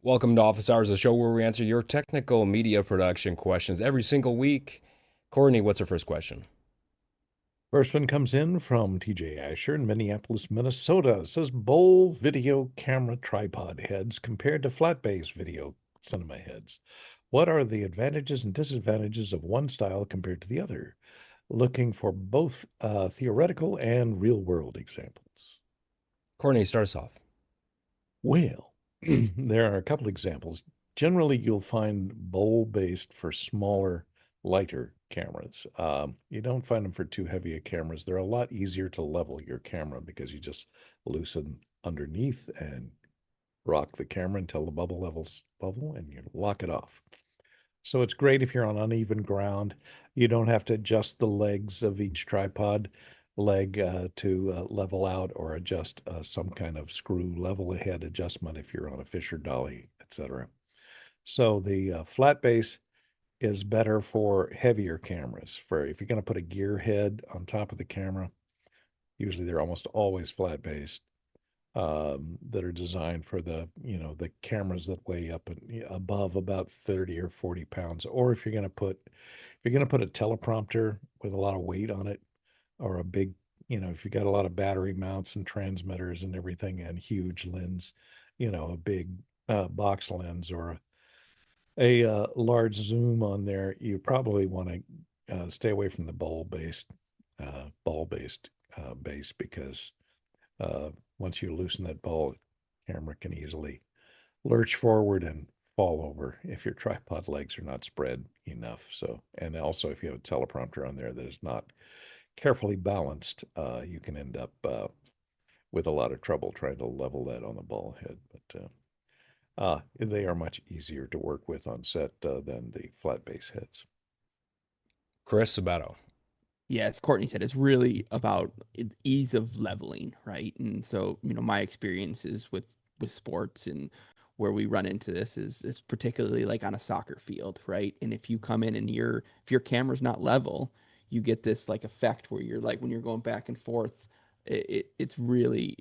Welcome to Office Hours, the show where we answer your technical media production questions every single week. Courtney, what's our first question? First one comes in from TJ Asher in Minneapolis, Minnesota. It says bowl video camera tripod heads compared to flat base video cinema heads. What are the advantages and disadvantages of one style compared to the other? Looking for both theoretical and real world examples. Courtney, start us off. Well, there are a couple examples. Generally, you'll find bowl-based for smaller, lighter cameras. You don't find them for too heavy a cameras. They're a lot easier to level your camera because you just loosen underneath and rock the camera until the bubble levels level and you lock it off. So it's great if you're on uneven ground. You don't have to adjust the legs of each tripod leg to level out or adjust some kind of screw level ahead adjustment if you're on a Fisher dolly, etc. So the flat base is better for heavier cameras. For if you're going to put a gear head on top of the camera, usually they're almost always flat based that are designed for the cameras that weigh up above about 30 or 40 pounds. Or if you're going to put a teleprompter with a lot of weight on it, or a big, if you got a lot of battery mounts and transmitters and everything and huge lens, a big box lens or a large zoom on there, you probably want to stay away from the ball based base because once you loosen that ball, camera can easily lurch forward and fall over if your tripod legs are not spread enough. So, and also if you have a teleprompter on there that is not carefully balanced, you can end up with a lot of trouble trying to level that on the ball head. But they are much easier to work with on set than the flat base heads. Chris Sabato. Yeah, as Courtney said, it's really about ease of leveling, right? And so, my experiences with sports and where we run into this is particularly like on a soccer field, right? And if you come in and if your camera's not level, you get this like effect where you're like when you're going back and forth, it's really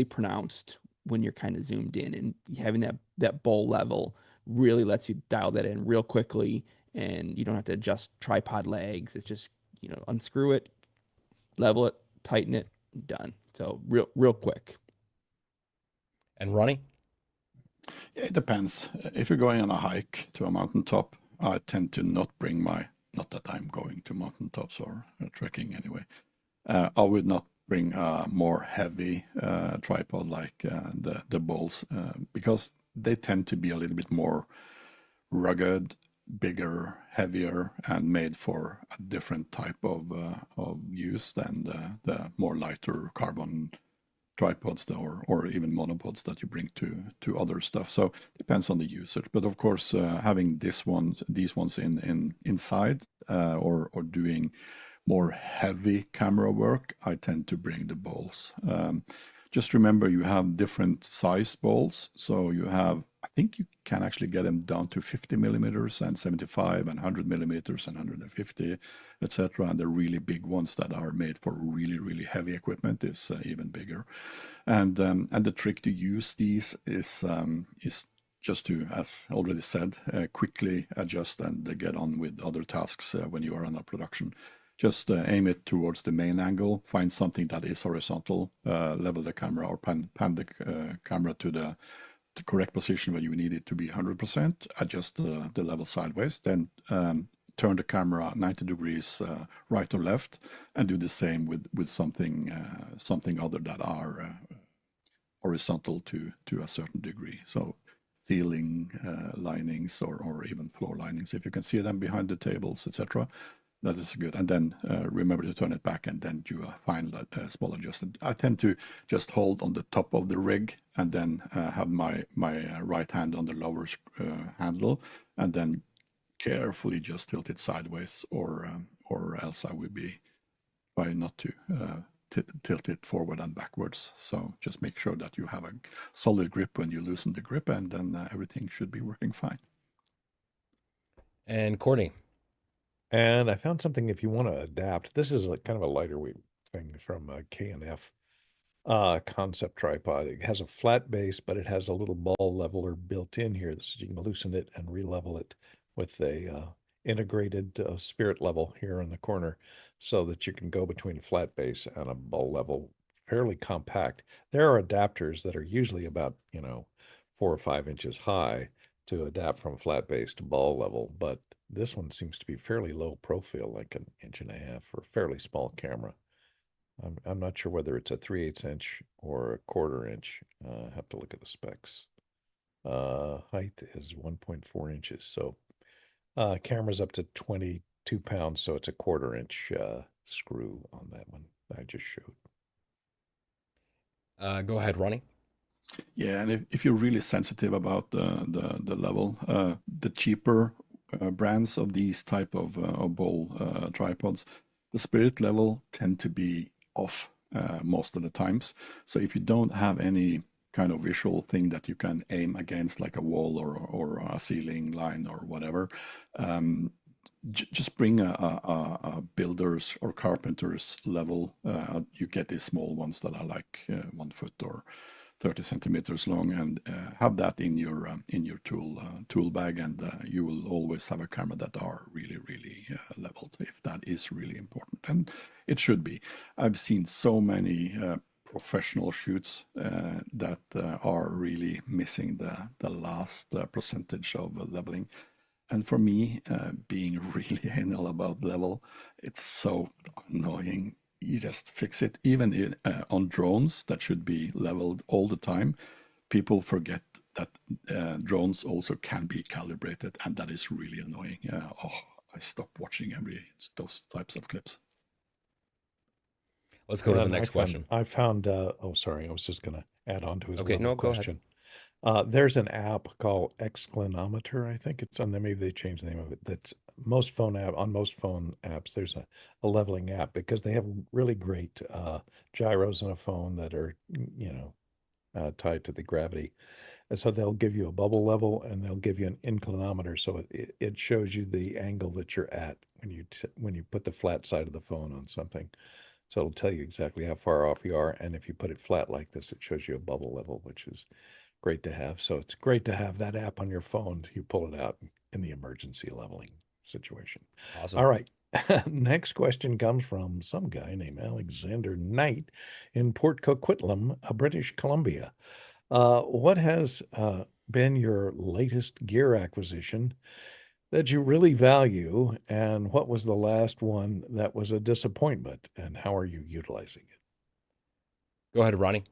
pronounced when you're kind of zoomed in, and having that bowl level really lets you dial that in real quickly, and you don't have to adjust tripod legs. It's just unscrew it, level it, tighten it, done. So real quick. And Ronnie? Yeah, it depends. If you're going on a hike to a mountaintop, I tend to not bring not that I'm going to mountaintops or trekking anyway. I would not bring a more heavy tripod like the bowls because they tend to be a little bit more rugged, bigger, heavier, and made for a different type of use than the more lighter carbon tripods or even monopods that you bring to other stuff. So it depends on the usage. But of course, having these ones inside or doing more heavy camera work, I tend to bring the bowls. Just remember you have different size bowls. So you have, I think you can actually get them down to 50 millimeters and 75 and 100 millimeters and 150, etc. And the really big ones that are made for really, really heavy equipment is even bigger. And the trick to use these is just to, as already said, quickly adjust and get on with other tasks when you are on a production. Just aim it towards the main angle, find something that is horizontal, level the camera or pan the camera to the correct position where you need it to be 100%, adjust the level sideways, then turn the camera 90 degrees right or left, and do the same with something other that are horizontal to a certain degree. So ceiling linings or even floor linings, if you can see them behind the tables, etc. That is good. And then remember to turn it back and then do a final small adjustment. I tend to just hold on the top of the rig and then have my right hand on the lower handle and then carefully just tilt it sideways or else I would be trying not to tilt it forward and backwards. So just make sure that you have a solid grip when you loosen the grip, and then everything should be working fine. And Courtney. And I found something if you want to adapt. This is kind of a lighter weight thing from K&F. concept tripod. It has a flat base, but it has a little ball leveler built in here so you can loosen it and re-level it with a integrated spirit level here in the corner so that you can go between a flat base and a ball level fairly compact. There are adapters that are usually about, 4 or 5 inches high to adapt from flat base to ball level, but this one seems to be fairly low profile, like 1.5 inches for a fairly small camera. I'm not sure whether it's a 3/8 inch or a 1/4 inch. I have to look at the specs. Height is 1.4 inches. So camera's up to 22 pounds. So it's a 1/4 inch screw on that one I just showed. Go ahead, Ronnie. Yeah, and if you're really sensitive about the level, the cheaper brands of these type of bowl tripods, the spirit level tend to be off most of the times. So if you don't have any kind of visual thing that you can aim against, like a wall or a ceiling line or whatever, just bring a builder's or carpenter's level. You get these small ones that are like 1 foot or 30 centimeters long, and have that in your tool bag, and you will always have a camera that are really leveled, if that is really important, and it should be. I've seen so many professional shoots that are really missing the last percentage of leveling. And for me, being really anal about level, it's so annoying. You just fix it. Even on drones that should be leveled all the time, people forget that drones also can be calibrated, and that is really annoying. I stop watching those types of clips. Let's go to the next question. I found, oh, sorry, I was just going to add on to his Okay, level no, go ahead. question. There's an app called Exclinometer, I think it's on there. Maybe they changed the name of it. That's on most phone apps. There's a leveling app because they have really great gyros on a phone that are, tied to the gravity. And so they'll give you a bubble level and they'll give you an inclinometer. So it shows you the angle that you're at when you put the flat side of the phone on something. So it'll tell you exactly how far off you are. And if you put it flat like this, it shows you a bubble level, which is great to have. So it's great to have that app on your phone. You pull it out in the emergency leveling situation. Awesome. All right. Next question comes from some guy named Alexander Knight in Port Coquitlam, British Columbia. What has been your latest gear acquisition that you really value, and what was the last one that was a disappointment, and how are you utilizing it? Go ahead, Ronnie.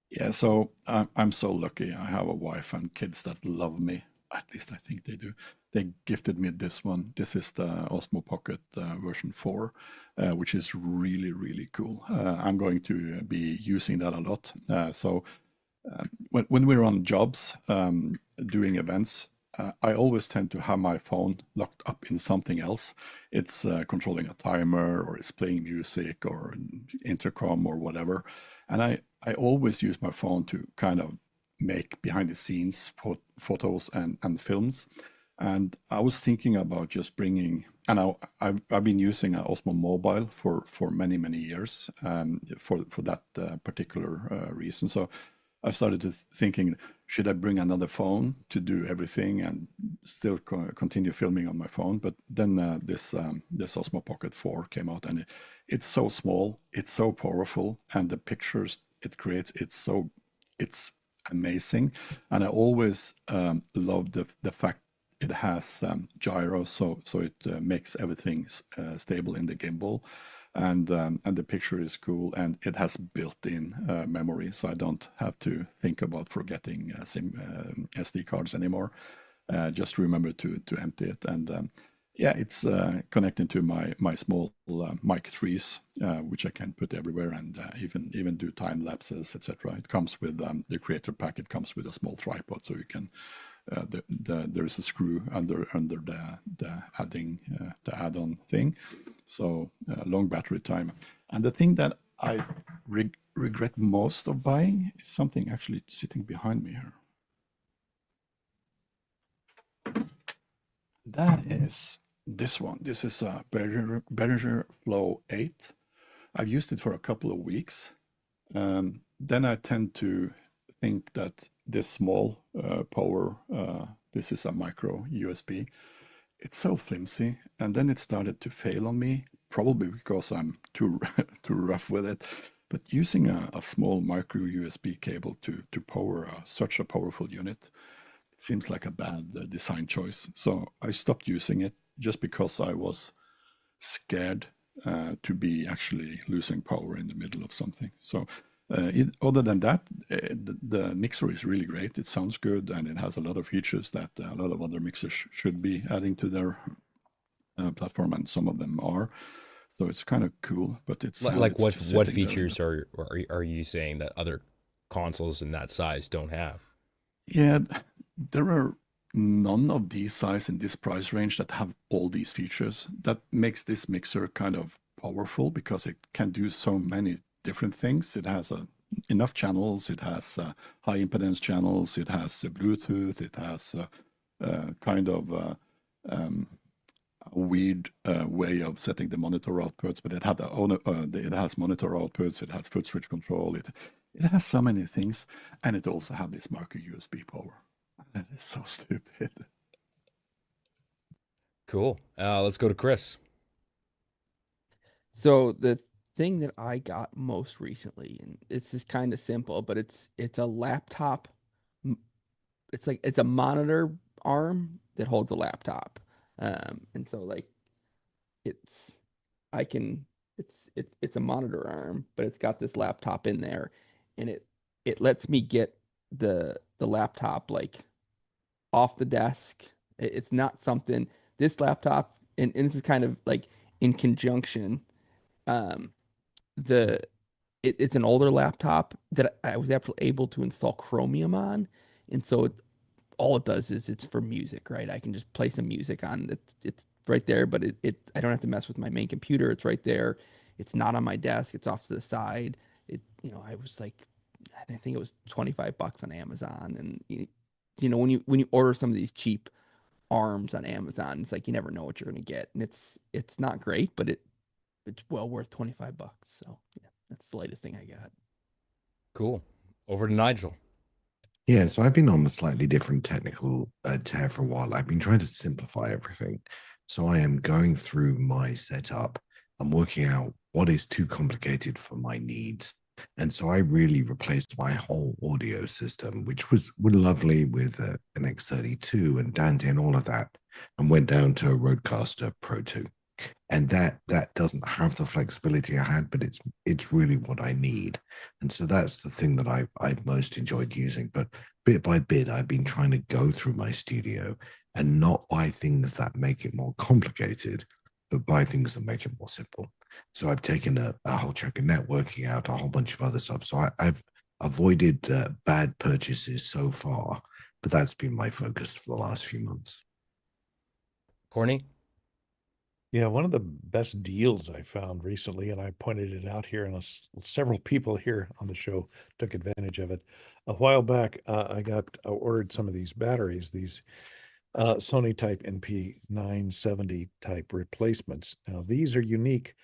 Yeah, so I'm so lucky. I have a wife and kids that love me. At least I think they do. They gifted me this one. This is the Osmo Pocket version 4, which is really cool. I'm going to be using that a lot. When we're on jobs, doing events, I always tend to have my phone locked up in something else. It's controlling a timer, or it's playing music, or intercom, or whatever. And I always use my phone to kind of make behind the scenes photos and films. And I was thinking about just bringing, and I've been using an Osmo Mobile for many years for that particular reason. So I started thinking, should I bring another phone to do everything and still continue filming on my phone? But then this Osmo Pocket 4 came out, and it's so small, it's so powerful, and the pictures it creates, it's amazing. And I always love the fact it has gyro, so it makes everything stable in the gimbal. And the picture is cool, and it has built-in memory, so I don't have to think about forgetting SD cards anymore. Just remember to empty it. And yeah, it's connected to my small Mic 3s, which I can put everywhere, and even do time lapses, etc. It comes with the creator pack. It comes with a small tripod, so you can. There's a screw under the add-on thing, so long battery time. And the thing that I regret most of buying is something actually sitting behind me here. That is this one. This is a Behringer Flow 8. I've used it for a couple of weeks, then I tend to think that this small power, this is a micro USB, it's so flimsy, and then it started to fail on me, probably because I'm too too rough with it. But using a small micro USB cable to power such a powerful unit, it seems like a bad design choice. So I stopped using it just because I was scared to be actually losing power in the middle of something. So other than that, the mixer is really great. It sounds good, and it has a lot of features that a lot of other mixers should be adding to their platform, and some of them are. So it's kind of cool, but it's Like it's what just sitting there in features the- are you saying that other consoles in that size don't have? Yeah, there are none of these size in this price range that have all these features. That makes this mixer kind of powerful because it can do so many different things. It has enough channels, it has high impedance channels, it has Bluetooth, it has kind of a weird way of setting the monitor outputs, but it has monitor outputs, it has foot switch control, it has so many things, and it also has this micro USB power. That is so stupid. Cool. Let's go to Chris. So the thing that I got most recently, and it's just kind of simple, but it's a laptop. It's a monitor arm that holds a laptop, and so like it's I can it's a monitor arm, but it's got this laptop in there, and it lets me get the laptop like off the desk. It's not something this laptop, and this is kind of like in conjunction. Um, the it's an older laptop that I was actually able to install Chromium on, and so all it does is it's for music, right? I can just play some music on it's right there, but it I don't have to mess with my main computer. It's right there. It's not on my desk. It's off to the side. I was like, I think it was 25 bucks on Amazon, and when you order some of these cheap arms on Amazon, it's like you never know what you're gonna get, and it's not great, but it's well worth 25 bucks. So yeah, that's the latest thing I got. Cool. Over to Nigel. Yeah, so I've been on a slightly different technical tear for a while. I've been trying to simplify everything. So I am going through my setup. I'm working out what is too complicated for my needs. And so I really replaced my whole audio system, which was lovely with an X32 and Dante and all of that, and went down to a Rodecaster Pro 2. And that doesn't have the flexibility I had, but it's really what I need. And so that's the thing that I've most enjoyed using. But bit by bit, I've been trying to go through my studio and not buy things that make it more complicated, but buy things that make it more simple. So I've taken a whole chunk of networking out, a whole bunch of other stuff. So I've avoided bad purchases so far, but that's been my focus for the last few months. Courtney? Yeah, one of the best deals I found recently, and I pointed it out here, and several people here on the show took advantage of it. A while back, I ordered some of these batteries, these Sony type NP970 type replacements. Now, these are unique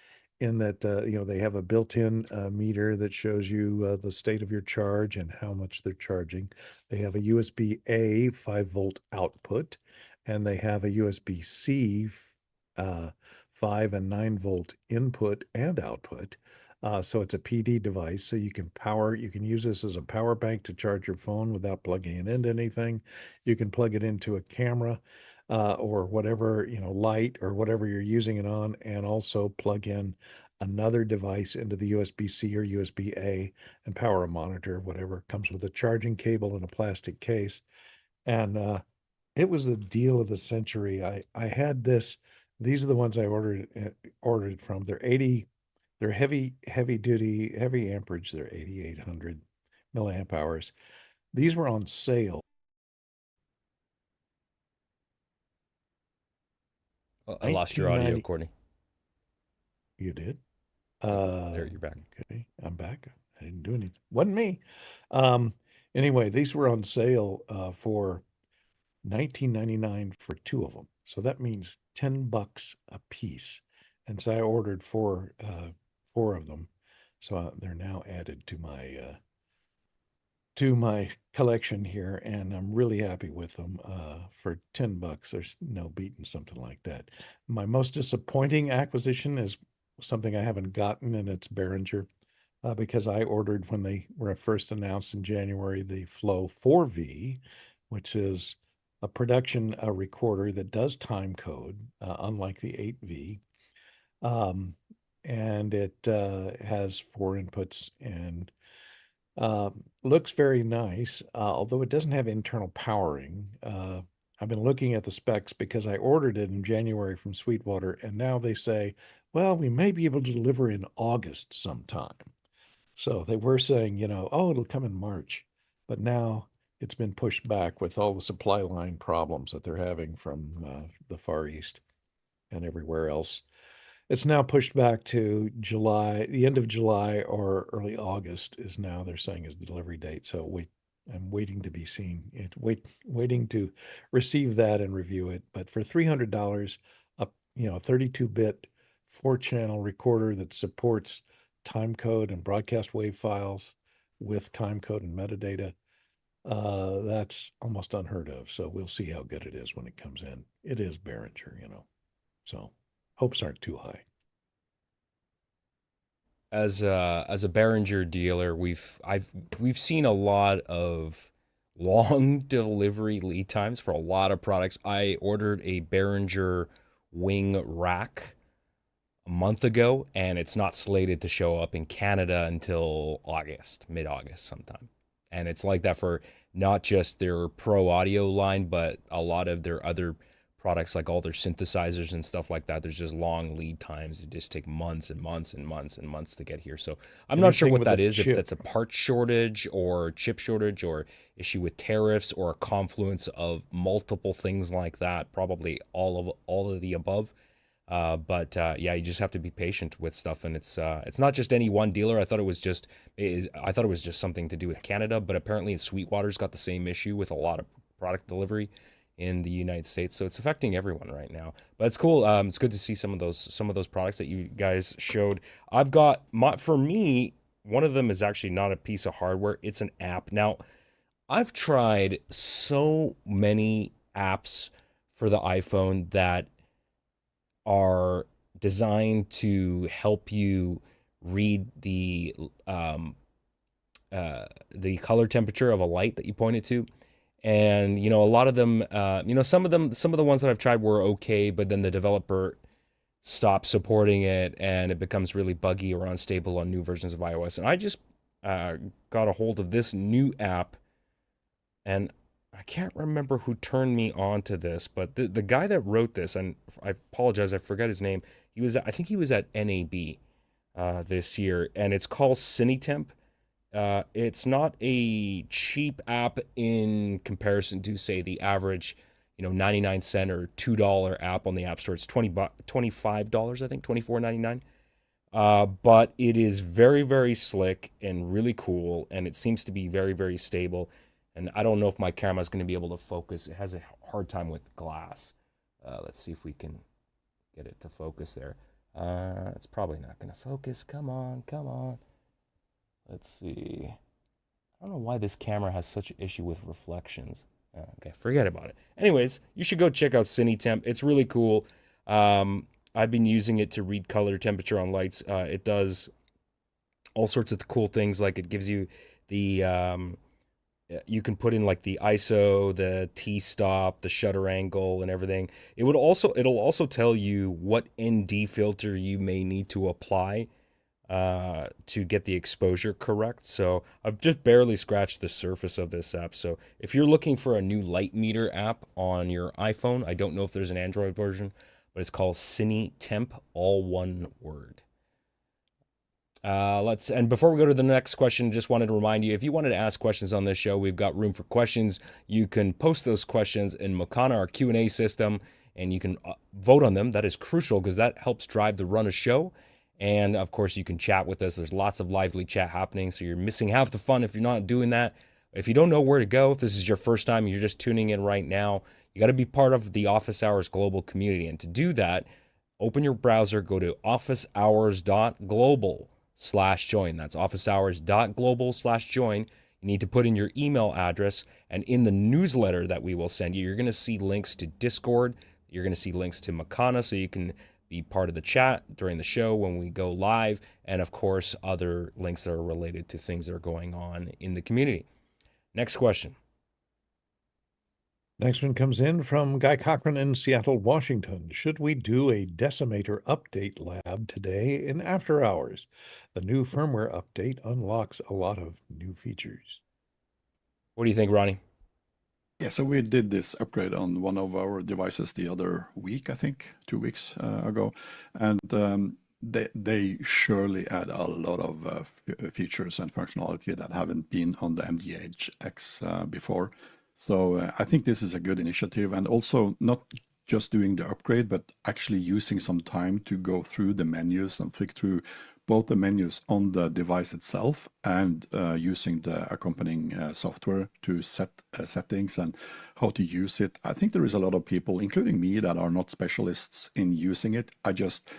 in that, they have a built-in meter that shows you the state of your charge and how much they're charging. They have a USB-A 5-volt output, and they have a USB-C 5 and 9-volt input and output. So it's a PD device, so you can use this as a power bank to charge your phone without plugging it into anything. You can plug it into a camera or whatever, light or whatever you're using it on, and also plug in another device into the USB-C or USB-A and power a monitor, whatever. Comes with a charging cable and a plastic case. And it was the deal of the century. I had this. These are the ones I ordered from. They're heavy duty, heavy amperage. They're 8,800 milliamp hours. These were on sale. I lost your audio, 1990 Courtney. You did? There, you're back. Okay, I'm back. I didn't do anything. Wasn't me. Anyway, these were on sale for $19.99 for 2 of them. So that means $10 a piece. And so I ordered four of them. So they're now added to my collection here, and I'm really happy with them. For $10, there's no beating something like that. My most disappointing acquisition is something I haven't gotten, and it's Behringer, because I ordered when they were first announced in January the Flow 4V, which is a production recorder that does time code, unlike the 8V. And it has 4 inputs and looks very nice, although it doesn't have internal powering. I've been looking at the specs because I ordered it in January from Sweetwater, and now they say, well, we may be able to deliver in August sometime. So they were saying, oh, it'll come in March, but now it's been pushed back with all the supply line problems that they're having from the Far East and everywhere else. It's now pushed back to July, the end of July or early August is now they're saying is the delivery date. So I'm waiting to be seen. Waiting to receive that and review it. But for $300, a 32-bit 4-channel recorder that supports time code and broadcast wave files with time code and metadata, that's almost unheard of. So we'll see how good it is when it comes in. It is Behringer, so hopes aren't too high. As a Behringer dealer, we've seen a lot of long delivery lead times for a lot of products. I ordered a Behringer wing rack a month ago, and it's not slated to show up in Canada until mid-August sometime. And it's like that for not just their pro audio line, but a lot of their other products, like all their synthesizers and stuff like that. There's just long lead times. It just take months and months and months and months to get here. So I'm not sure what that is, if that's a part shortage or chip shortage or issue with tariffs or a confluence of multiple things like that. Probably all of the above. But yeah, you just have to be patient with stuff, and it's not just any one dealer. I thought it was just something to do with Canada, but apparently Sweetwater's got the same issue with a lot of product delivery in the United States, so it's affecting everyone right now. But it's cool. It's good to see some of those products that you guys showed. I've got for me, one of them is actually not a piece of hardware. It's an app. Now, I've tried so many apps for the iPhone that are designed to help you read the color temperature of a light that you pointed to. And, a lot of them, some of the ones that I've tried were okay, but then the developer stops supporting it and it becomes really buggy or unstable on new versions of iOS. And I just got a hold of this new app, and I can't remember who turned me on to this, but the guy that wrote this, and I apologize, I forgot his name. I think he was at NAB this year, and it's called Cinetemp. It's not a cheap app in comparison to, say, the average, 99-cent or $2 app on the App Store. It's $25, I think, $24.99. But it is very, very slick and really cool, and it seems to be very, very stable. And I don't know if my camera is going to be able to focus. It has a hard time with glass. Let's see if we can get it to focus there. It's probably not going to focus. Come on. Let's see. I don't know why this camera has such an issue with reflections. Okay, forget about it. Anyways, you should go check out Cinetemp. It's really cool. I've been using it to read color temperature on lights. It does all sorts of cool things, like it gives you the... you can put in like the ISO, the T-stop, the shutter angle, and everything. It'll also tell you what ND filter you may need to apply to get the exposure correct. So I've just barely scratched the surface of this app. So if you're looking for a new light meter app on your iPhone, I don't know if there's an Android version, but it's called Cinetemp, all one word. And before we go to the next question, just wanted to remind you, if you wanted to ask questions on this show, we've got room for questions. You can post those questions in Makana, our Q&A system, and you can vote on them. That is crucial because that helps drive the run of show. And of course, you can chat with us. There's lots of lively chat happening, so you're missing half the fun if you're not doing that. If you don't know where to go, if this is your first time, you're just tuning in right now, you got to be part of the Office Hours global community. And to do that, open your browser, go to officehours.global. officehours.global/join. That's officehours.global/join. You need to put in your email address, and in the newsletter that we will send you, you're going to see links to Discord. You're going to see links to Makana, so you can be part of the chat during the show when we go live, and of course, other links that are related to things that are going on in the community. Next question. Next one comes in from Guy Cochran in Seattle, Washington. Should we do a Decimator update lab today in after hours? The new firmware update unlocks a lot of new features. What do you think, Ronnie? Yeah, so we did this upgrade on one of our devices the other week, I think, 2 weeks ago. And they surely add a lot of features and functionality that haven't been on the MDHX before. So I think this is a good initiative, and also not just doing the upgrade, but actually using some time to go through the menus and flick through both the menus on the device itself and using the accompanying software to set settings and how to use it. I think there is a lot of people, including me, that are not specialists in using it. I just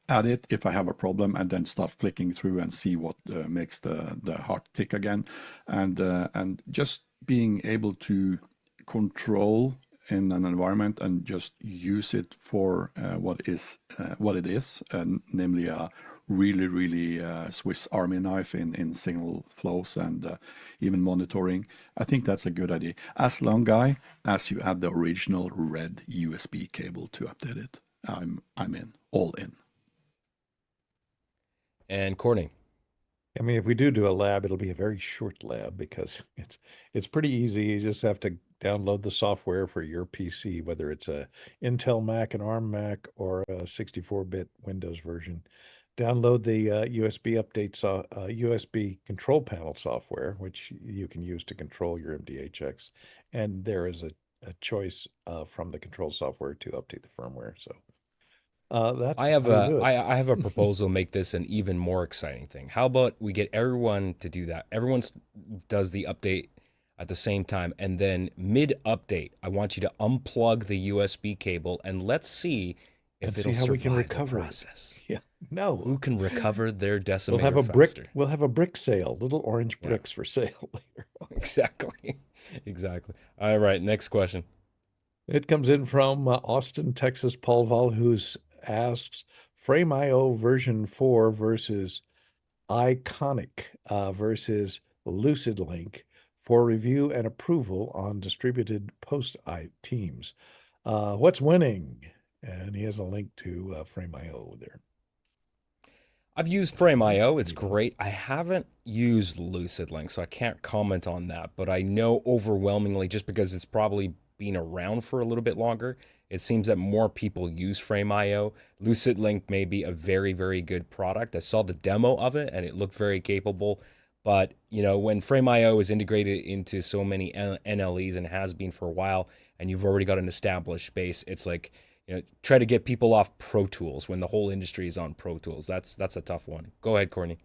add it if I have a problem and then start flicking through and see what makes the heart tick again. And just being able to control in an environment and just use it for what it is, namely a really Swiss Army knife in signal flows and even monitoring. I think that's a good idea. As long, Guy, as you add the original red USB cable to update it, I'm in, all in. And Courtney? I mean, if we do a lab, it'll be a very short lab because it's pretty easy. You just have to download the software for your PC, whether it's a Intel Mac, an ARM Mac, or a 64-bit Windows version. Download the USB updates, USB control panel software, which you can use to control your MDHX. And there is a choice from the control software to update the firmware. So that's I have a proposal to make this an even more exciting thing. How about we get everyone to do that? Everyone does the update at the same time, and then mid-update, I want you to unplug the USB cable and let's see if it'll survive we can recover the process. Yeah, no. Who can recover their Decimator we'll have a faster? We'll have a brick sale, little orange bricks for sale later. Exactly. All right, next question. It comes in from Austin, Texas, Paul Val, who asks, Frame.io version 4 versus Iconik versus LucidLink for review and approval on distributed post teams. What's winning? And he has a link to Frame.io there. I've used Frame.io. It's great. I haven't used LucidLink, so I can't comment on that. But I know overwhelmingly, just because it's probably been around for a little bit longer, it seems that more people use Frame.io. LucidLink may be a very, very good product. I saw the demo of it, and it looked very capable. But, you know, when Frame.io is integrated into so many NLEs and has been for a while, and you've already got an established base, it's like, you know, try to get people off Pro Tools when the whole industry is on Pro Tools. That's a tough one. Go ahead, Courtney.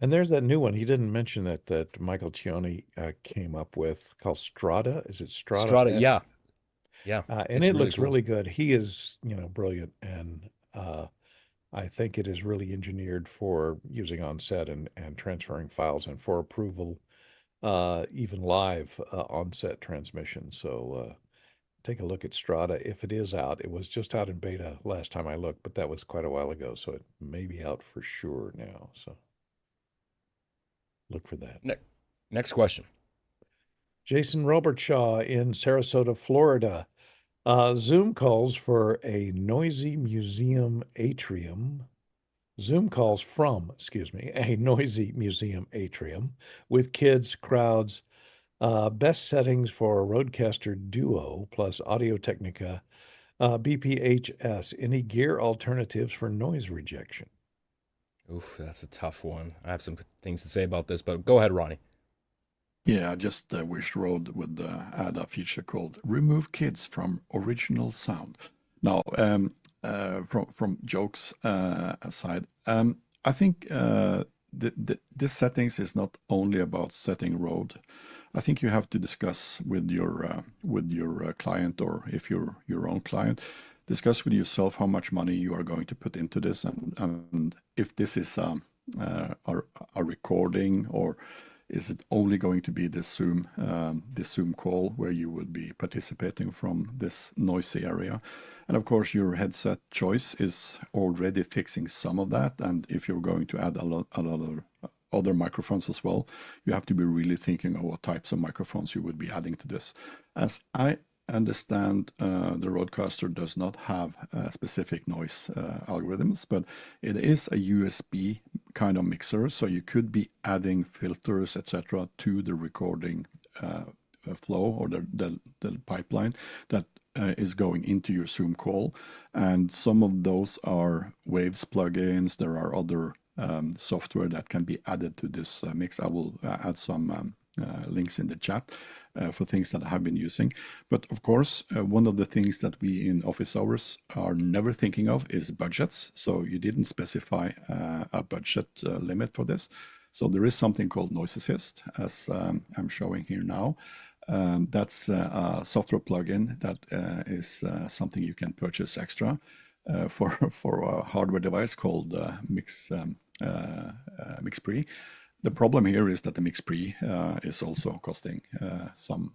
And there's that new one. He didn't mention that Michael Cioni came up with called Strada. Is it Strada? Strada, yeah. And it looks really good. He is, you know, brilliant. And I think it is really engineered for using on set and transferring files and for approval, even live on set transmission. So take a look at Strada if it is out. It was just out in beta last time I looked, but that was quite a while ago. So it may be out for sure now. So look for that. Next question. Jason Robertshaw in Sarasota, Florida. Zoom calls for a noisy museum atrium. Zoom calls from, a noisy museum atrium with kids, crowds. Best settings for Rodecaster Duo plus Audio-Technica BPHS. Any gear alternatives for noise rejection? Oof, that's a tough one. I have some things to say about this, but go ahead, Ronnie. Yeah, I just wish Rode would add a feature called Remove Kids from Original Sound. Now, from jokes aside, I think this settings is not only about setting Rode. I think you have to discuss with your client, or if you're your own client, discuss with yourself how much money you are going to put into this, and if this is a recording, or is it only going to be this Zoom call where you would be participating from this noisy area. And of course, your headset choice is already fixing some of that. And if you're going to add a lot of other microphones as well, you have to be really thinking of what types of microphones you would be adding to this. As I understand, the Rodecaster does not have specific noise algorithms, but it is a USB kind of mixer, so you could be adding filters, etc., to the recording flow, or the pipeline that is going into your Zoom call. And some of those are Waves plugins. There are other software that can be added to this mix. I will add some links in the chat for things that I have been using. But of course, one of the things that we in office hours are never thinking of is budgets. So you didn't specify a budget limit for this. So there is something called Noise Assist, as I'm showing here now. That's a software plugin that is something you can purchase extra for a hardware device called MixPre. The problem here is that the MixPre is also costing some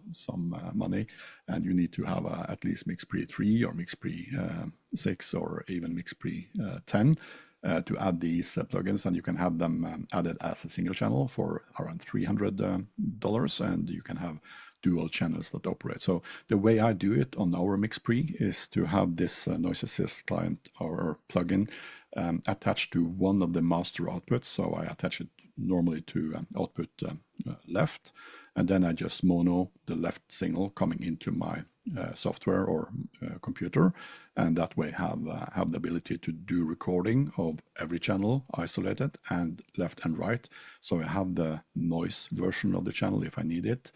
money, and you need to have at least MixPre 3 or MixPre 6 or even MixPre 10 to add these plugins, and you can have them added as a single channel for around $300, and you can have dual channels that operate. So the way I do it on our MixPre is to have this Noise Assist client or plugin attached to one of the master outputs. So I attach it normally to output left, and then I just mono the left signal coming into my software or computer, and that way have the ability to do recording of every channel isolated and left and right. So I have the noise version of the channel if I need it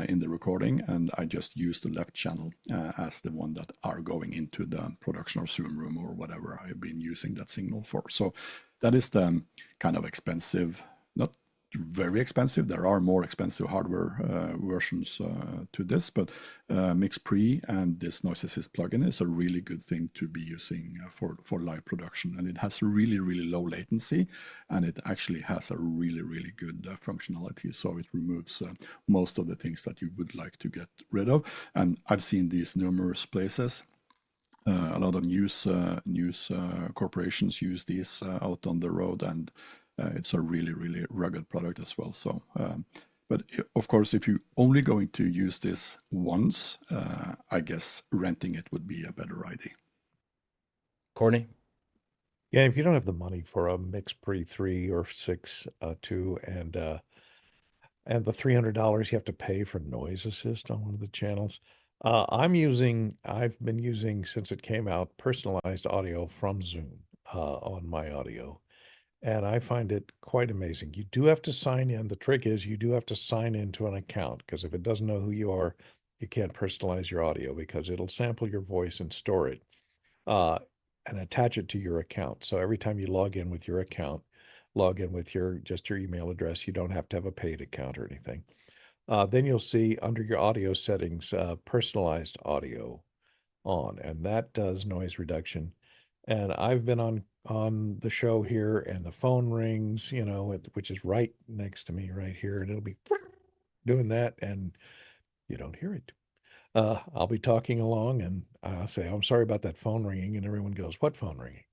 in the recording, and I just use the left channel as the one that are going into the production or Zoom room or whatever I've been using that signal for. So that is the kind of expensive, not very expensive. There are more expensive hardware versions to this, but MixPre and this Noise Assist plugin is a really good thing to be using for live production, and it has really low latency, and it actually has a really good functionality. So it removes most of the things that you would like to get rid of. And I've seen these numerous places. A lot of news corporations use these out on the road, and it's a really rugged product as well. So, but of course, if you're only going to use this once, I guess renting it would be a better idea. Courtney? Yeah, if you don't have the money for a MixPre 3 or 6 2 and the $300 you have to pay for Noise Assist on one of the channels, I've been using, since it came out, personalized audio from Zoom on my audio. And I find it quite amazing. You do have to sign in. The trick is you do have to sign into an account, because if it doesn't know who you are, you can't personalize your audio, because it'll sample your voice and store it and attach it to your account. So every time you log in with your account, log in with just your email address. You don't have to have a paid account or anything. Then you'll see under your audio settings, personalized audio on, and that does noise reduction. And I've been on the show here, and the phone rings, which is right next to me right here, and it'll be doing that, and you don't hear it. I'll be talking along, and I'll say, I'm sorry about that phone ringing, and everyone goes, what phone ringing?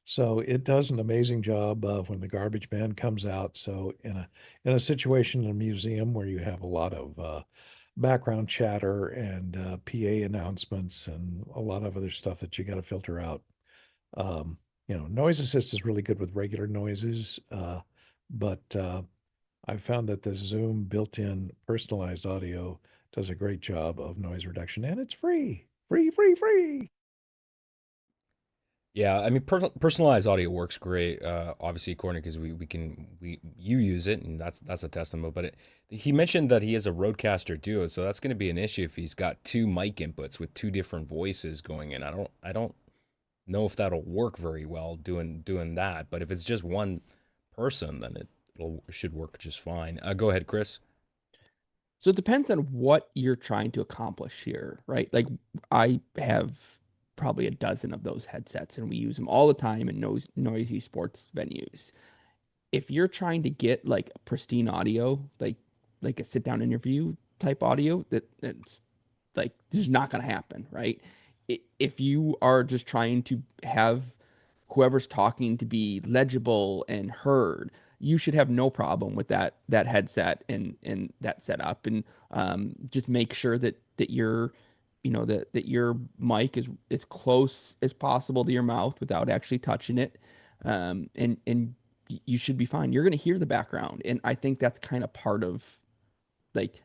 So it does an amazing job when the garbage man comes out. So in a situation in a museum where you have a lot of background chatter and PA announcements and a lot of other stuff that you got to filter out, Noise Assist is really good with regular noises, but I've found that the Zoom built-in personalized audio does a great job of noise reduction, and it's free. Yeah, I mean, personalized audio works great. Obviously, according because you use it, and that's a testimony. But he mentioned that he has a Rodecaster Duo, so that's going to be an issue if he's got two mic inputs with two different voices going in. I don't know if that'll work very well doing that. But if it's just one person, then it should work just fine. Go ahead, Chris. So it depends on what you're trying to accomplish here, right? Like I have probably a dozen of those headsets, and we use them all the time in noisy sports venues. If you're trying to get like pristine audio, like a sit down interview type audio, that's like this is not going to happen, right? If you are just trying to have whoever's talking to be legible and heard, you should have no problem with that headset and that setup, and just make sure that your that your mic is as close as possible to your mouth without actually touching it, and you should be fine. You're going to hear the background, and I think that's kind of part of, like,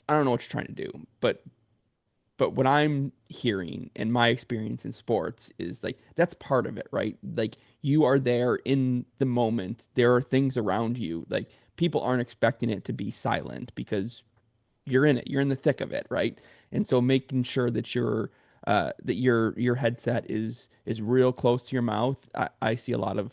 I don't know what you're trying to do, but what I'm hearing and my experience in sports is like that's part of it, right? Like you are there in the moment. There are things around you. Like people aren't expecting it to be silent because you're in it. You're in the thick of it, right? And so making sure that your headset is real close to your mouth. I see a lot of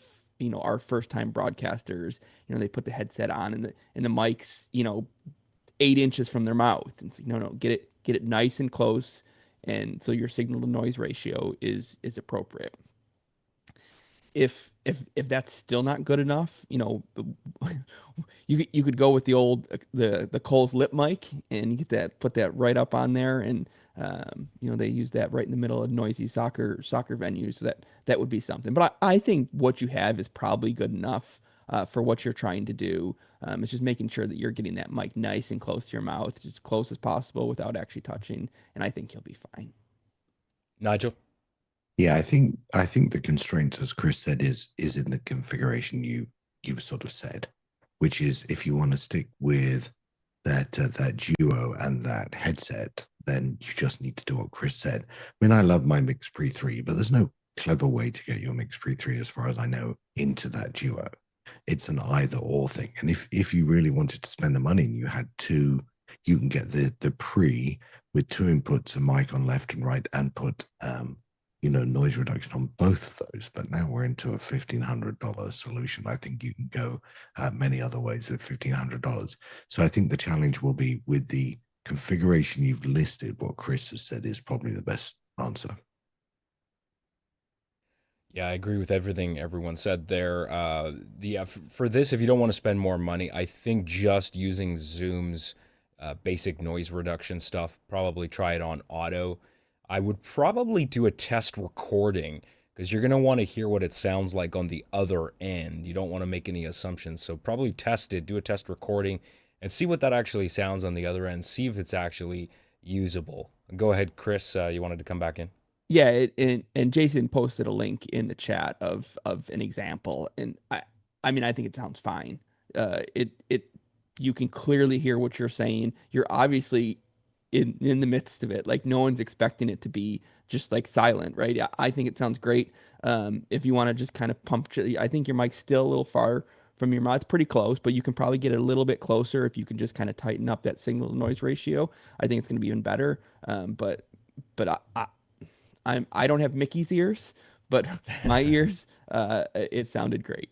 our first time broadcasters. They put the headset on and the mic's 8 inches from their mouth. And it's like, no, get it nice and close, and so your signal to noise ratio is appropriate. If that's still not good enough, you could go with the old the Coles lip mic, and you get put that right up on there, and they use that right in the middle of noisy soccer venues. So that would be something. But I think what you have is probably good enough for what you're trying to do. It's just making sure that you're getting that mic nice and close to your mouth, as close as possible without actually touching, and I think you'll be fine. Nigel? Yeah, I think the constraint, as Chris said, is in the configuration you've sort of said, which is if you want to stick with that Duo and that headset, then you just need to do what Chris said. I mean, I love my Mix Pre 3, but there's no clever way to get your Mix Pre 3, as far as I know, into that Duo. It's an either or thing. And if you really wanted to spend the money and you had two, you can get the Pre with two inputs, a mic on left and right, and put noise reduction on both of those. But now we're into a $1,500 solution. I think you can go many other ways at $1,500. So I think the challenge will be with the configuration you've listed. What Chris has said is probably the best answer. Yeah, I agree with everything everyone said there. For this, if you don't want to spend more money, I think just using Zoom's basic noise reduction stuff, probably try it on auto. I would probably do a test recording because you're going to want to hear what it sounds like on the other end. You don't want to make any assumptions. So probably test it, do a test recording, and see what that actually sounds on the other end. See if it's actually usable. Go ahead, Chris. You wanted to come back in? Yeah, and Jason posted a link in the chat of an example, and I mean I think it sounds fine. You can clearly hear what you're saying. You're obviously in the midst of it. Like no one's expecting it to be just like silent, right? I think it sounds great. If you want to just kind of I think your mic's still a little far from your mouth. It's pretty close, but you can probably get it a little bit closer if you can just kind of tighten up that signal to noise ratio. I think it's going to be even better. But I don't have Mickey's ears, but my ears, it sounded great.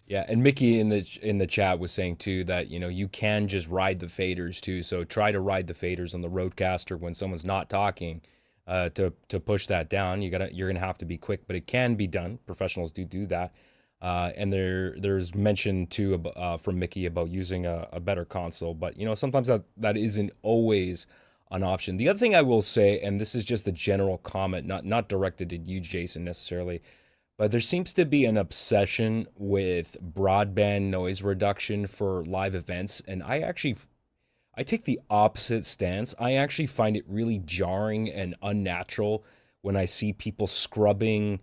Yeah, and Mickey in the chat was saying too that you can just ride the faders too. So try to ride the faders on the Rodecaster when someone's not talking, to push that down. You're gonna have to be quick, but it can be done. Professionals do that. And there's mention too from Mickey about using a better console, but sometimes that isn't always an option. The other thing I will say, and this is just a general comment, not directed at you, Jason, necessarily, but there seems to be an obsession with broadband noise reduction for live events, and I take the opposite stance. I actually find it really jarring and unnatural when I see people scrubbing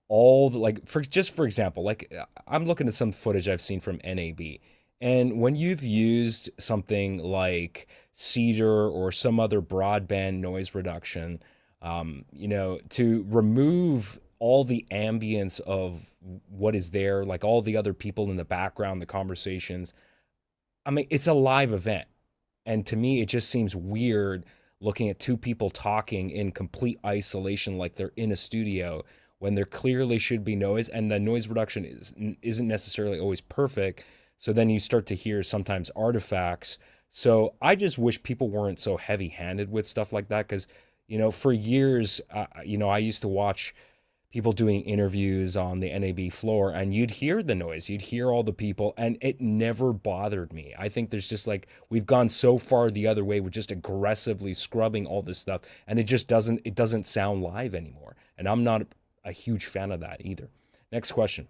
all the, for example, I'm looking at some footage I've seen from NAB, and when you've used something like Cedar or some other broadband noise reduction, to remove all the ambience of what is there, like all the other people in the background, the conversations. I mean, it's a live event. And to me, it just seems weird looking at two people talking in complete isolation, like they're in a studio, when there clearly should be noise, and the noise reduction isn't necessarily always perfect. So then you start to hear sometimes artifacts. So I just wish people weren't so heavy-handed with stuff like that, because You know, for years, you know, I used to watch people doing interviews on the NAB floor, and you'd hear the noise, you'd hear all the people, and it never bothered me. I think there's just like, we've gone so far the other way with just aggressively scrubbing all this stuff, and it doesn't sound live anymore. And I'm not a huge fan of that either. Next question.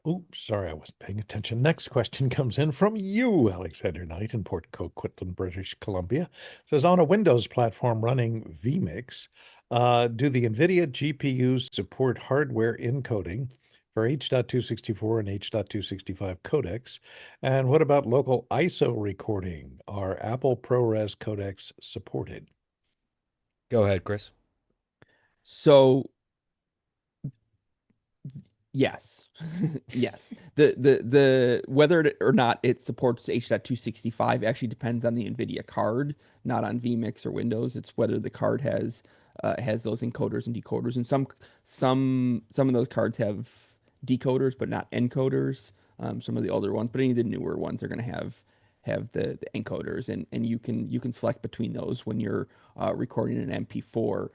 Oops, sorry, I wasn't paying attention. Next question comes in from you, Alexander Knight in Port Coquitlam, British Columbia. It says, on a Windows platform running Vmix, do the Nvidia GPUs support hardware encoding for H.264 and H.265 codecs? And what about local ISO recording? Are Apple ProRes codecs supported? Go ahead, Chris. So yes, yes. The whether or not it supports H.265 actually depends on the Nvidia card, not on Vmix or Windows. It's whether the card has those encoders and decoders, and some of those cards have decoders but not encoders. Some of the older ones, but any of the newer ones are going to have the encoders, and you can select between those when you're recording an MP4.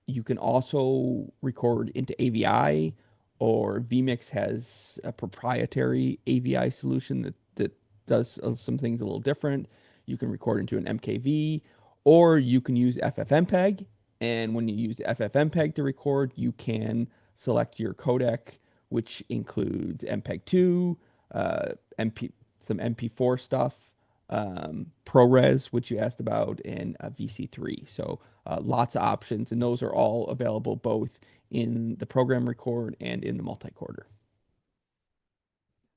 You can also record into AVI, or Vmix has a proprietary AVI solution that does some things a little different. You can record into an MKV, or you can use FFmpeg. And when you use FFmpeg to record, you can select your codec, which includes MPEG-2, some MP4 stuff, ProRes, which you asked about, and VC3. So lots of options, and those are all available both in the program record and in the multi-quarter.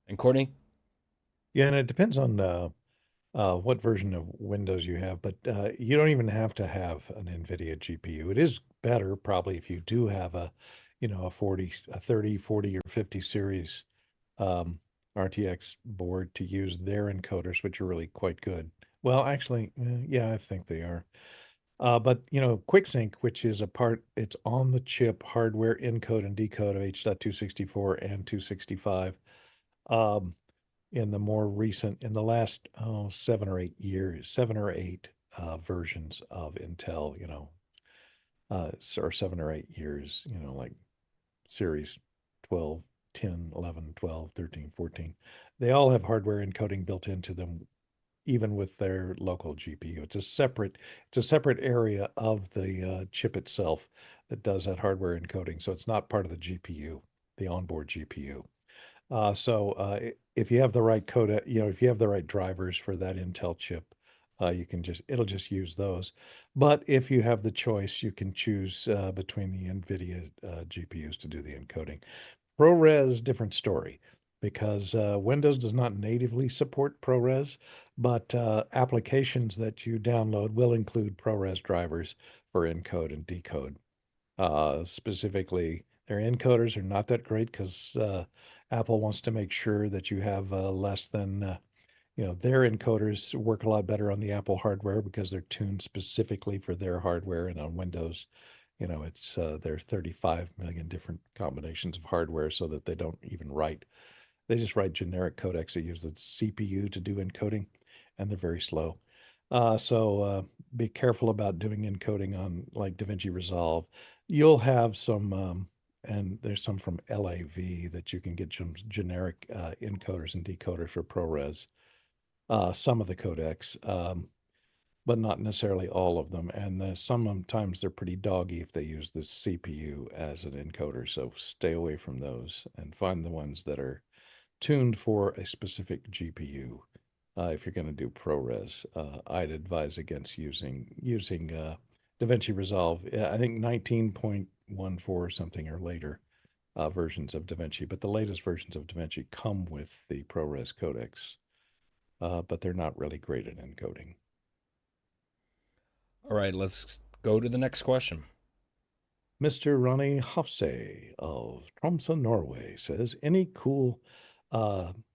And Courtney? Yeah, and it depends on what version of Windows you have, but you don't even have to have an NVIDIA GPU. It is better probably if you do have a 30, 40, or 50 series RTX board to use their encoders, which are really quite good. Well, actually, yeah, I think they are. But QuickSync, which is it's on the chip hardware encode and decode of H.264 and 265. In the last 7 or 8 years, 7 or 8 versions of Intel, or 7 or 8 years, like series 12, 10, 11, 12, 13, 14. They all have hardware encoding built into them, even with their local GPU. It's a separate area of the chip itself that does that hardware encoding. So it's not part of the GPU, the onboard GPU. So if you have the right codec, if you have the right drivers for that Intel chip, it'll just use those. But if you have the choice, you can choose between the NVIDIA GPUs to do the encoding. ProRes, different story, because Windows does not natively support ProRes, but applications that you download will include ProRes drivers for encode and decode. Specifically, their encoders are not that great because Apple wants to make sure that you have less than, their encoders work a lot better on the Apple hardware because they're tuned specifically for their hardware. And on Windows, it's there are 35 million different combinations of hardware, so that they don't even they just write generic codecs that use the CPU to do encoding, and they're very slow. So be careful about doing encoding on like DaVinci Resolve. You'll have some, and there's some from LAV that you can get some generic encoders and decoders for ProRes. Some of the codecs, but not necessarily all of them. And sometimes they're pretty doggy if they use the CPU as an encoder. So stay away from those and find the ones that are tuned for a specific GPU. If you're going to do ProRes, I'd advise against using DaVinci Resolve. I think 19.14 or something or later versions of DaVinci, but the latest versions of DaVinci come with the ProRes codecs, but they're not really great at encoding. All right, let's go to the next question. Mr. Ronnie Hofse of Tromsø, Norway says, any cool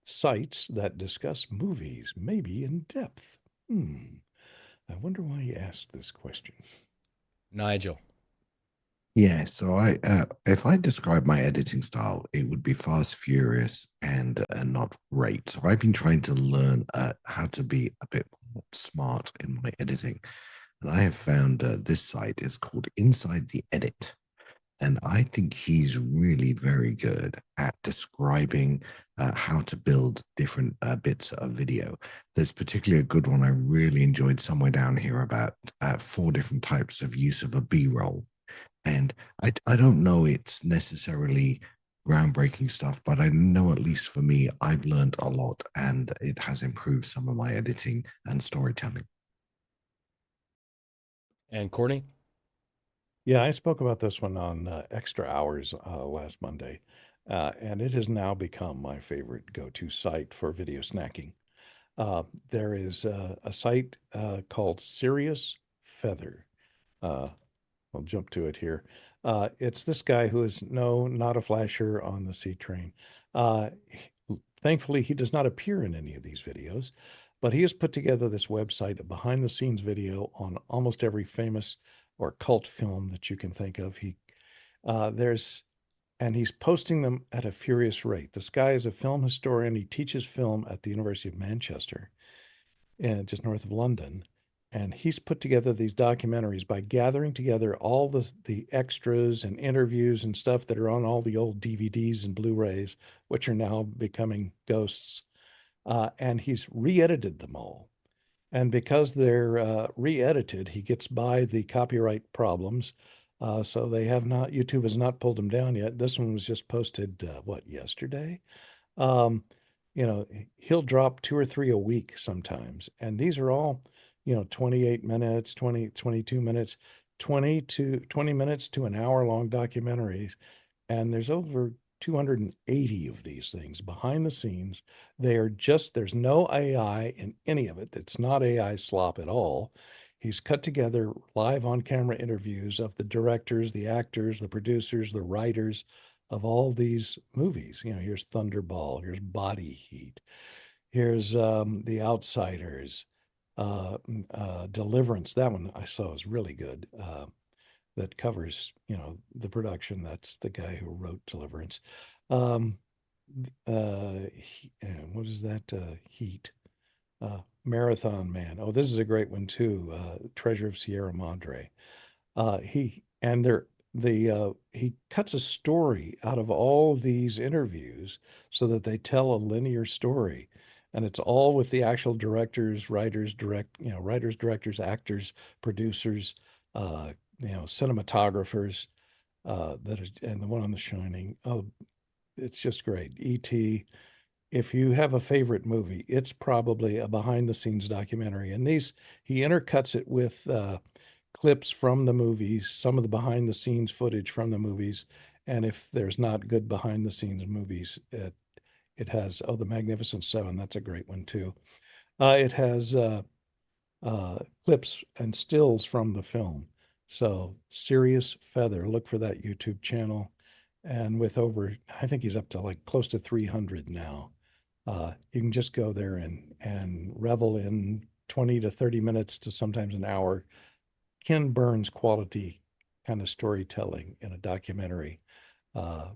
sites that discuss movies, maybe in depth? I wonder why he asked this question. Nigel. Yeah, so if I describe my editing style, it would be fast, furious, and not great. So I've been trying to learn how to be a bit more smart in my editing, and I have found this site is called Inside the Edit. And I think he's really very good at describing how to build different bits of video. There's particularly a good one I really enjoyed somewhere down here about 4 different types of use of a B-roll. And I don't know it's necessarily groundbreaking stuff, but I know at least for me, I've learned a lot and it has improved some of my editing and storytelling. And Courtney? Yeah, I spoke about this one on Extra Hours last Monday, and it has now become my favorite go-to site for video snacking. There is a site called Serious Feather. Uh, I'll jump to it here. It's this guy who is not a flasher on the C train. Thankfully, he does not appear in any of these videos, but he has put together this website, a behind the scenes video on almost every famous or cult film that you can think of. There's and he's posting them at a furious rate. This guy is a film historian. He teaches film at the University of Manchester, and just north of London. And he's put together these documentaries by gathering together all the extras and interviews and stuff that are on all the old DVDs and Blu-rays, which are now becoming ghosts. And he's re-edited them all. And because they're re-edited, he gets by the copyright problems. So they have not, YouTube has not pulled them down yet. This one was just posted, yesterday? Um, he'll drop 2 or 3 a week sometimes. And these are all, 28 minutes, 22 minutes, 20 minutes to an hour long documentaries. And there's over 280 of these things behind the scenes. There's no AI in any of it. It's not AI slop at all. He's cut together live on camera interviews of the directors, the actors, the producers, the writers of all these movies. Here's Thunderball, here's Body Heat, here's The Outsiders, Deliverance. That one I saw is really good. That covers, the production. That's the guy who wrote Deliverance. Um, what is that? Heat. Marathon Man. Oh, this is a great one too. Treasure of Sierra Madre. He cuts a story out of all these interviews so that they tell a linear story, and it's all with the actual directors, writers, directors, actors, producers, cinematographers. And the one on The Shining. Oh, it's just great. E.T. If you have a favorite movie, it's probably a behind the scenes documentary. And he intercuts it with clips from the movies, some of the behind the scenes footage from the movies. And if there's not good behind the scenes movies, it has, The Magnificent Seven. That's a great one too. It has clips and stills from the film. So Serious Feather, look for that YouTube channel. And with I think he's up to like close to 300 now. You can just go there and revel in 20 to 30 minutes to sometimes an hour. Ken Burns quality kind of storytelling in a documentary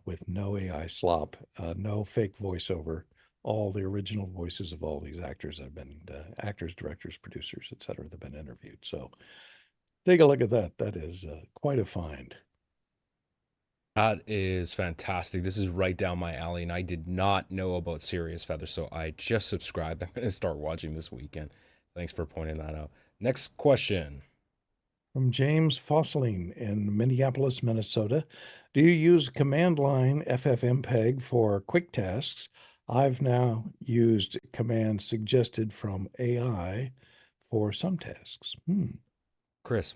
with no AI slop, no fake voiceover, all the original voices of all these actors have been actors, directors, producers, etc. that have been interviewed. So take a look at that. That is quite a find. That is fantastic. This is right down my alley, and I did not know about Serious Feather, so I just subscribed. I'm going to start watching this weekend. Thanks for pointing that out. Next question. From James Fosseline in Minneapolis, Minnesota. Do you use command line FFmpeg for quick tasks? I've now used commands suggested from AI for some tasks. Chris.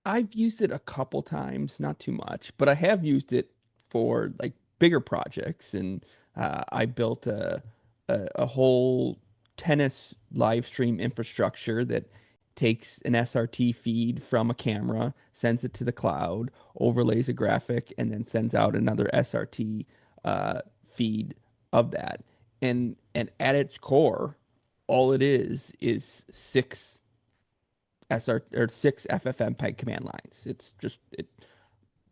I've used it a couple times, not too much, but I have used it for like bigger projects, and I built a whole tennis live stream infrastructure that takes an SRT feed from a camera, sends it to the cloud, overlays a graphic, and then sends out another SRT feed of that. And at its core, all it is 6 SR or 6 FFmpeg command lines. It's just